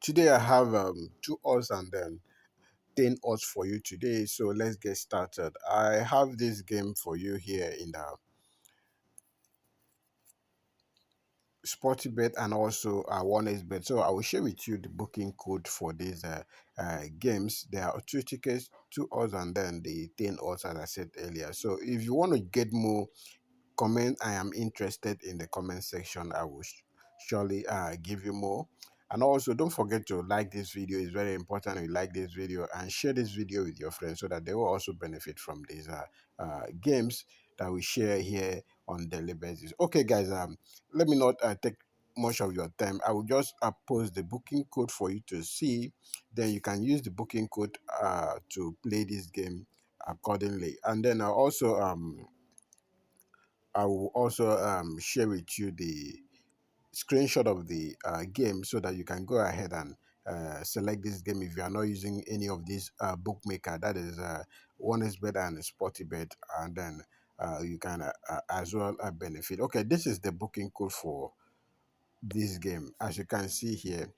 Today I have two odds and then 10 odds for you today. So let's get started. I have this game for you here in the Sporty Bet and also one is bet. So I will share with you the booking code for these games. There are two tickets, two odds, and then the 10 odds, as I said earlier. So if you want to get more, comment I am interested in the comment section. I will surely give you more. And also don't forget to like this video. It's very important you like this video and share this video with your friends so that they will also benefit from these games that we share here on daily basis. Okay guys, let me not take much of your time. I will just post the booking code for you to see. Then you can use the booking code to play this game accordingly. And then I will also share with you the screenshot of the game so that you can go ahead and select this game if you are not using any of these bookmaker. That is one is better than Sporty Bet, and then you can as well benefit. Okay, this is the booking code for this game. As you can see here,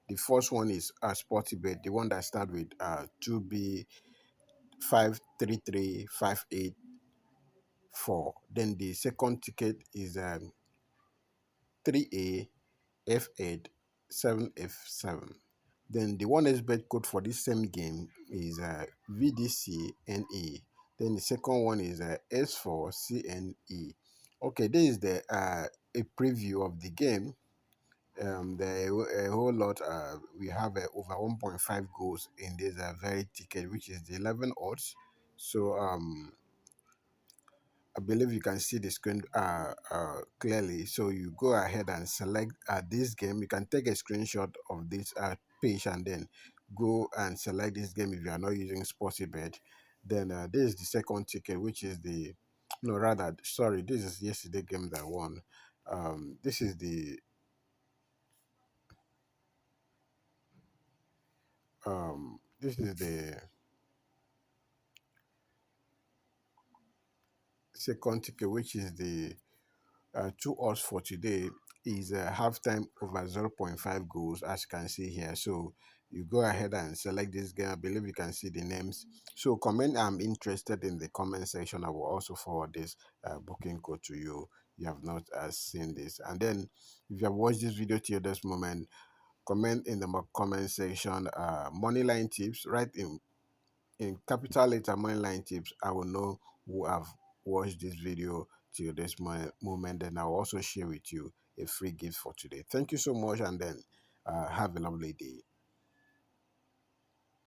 the first one is Sporty Bet, the one that start with 2B 53358. Then the second ticket is 3A F8 7F7. Then the one bet code for this same game is VDCNE. Then the second one is S4CNE. Okay, this is the a preview of the game. There are a whole lot. We have over 1.5 goals in this very ticket, which is the 11 odds. So I believe you can see the screen clearly. So you go ahead and select this game. You can take a screenshot of this page and then go and select this game if you are not using Sportsybet. Then this is the second ticket, which is the no rather sorry, this is yesterday game that won. This is the this is the second ticket, which is the two odds for today is halftime over 0.5 goals, as you can see here. So you go ahead and select this game. I believe you can see the names. So comment I'm interested in the comment section. I will also forward this booking code to you. You have not seen this. And then if you have watched this video till this moment, comment in the comment section money line tips, right in capital letter money line tips. I will know who have watched this video till this moment. Then I'll also share with you a free gift for today. Thank you so much, and then have a lovely day.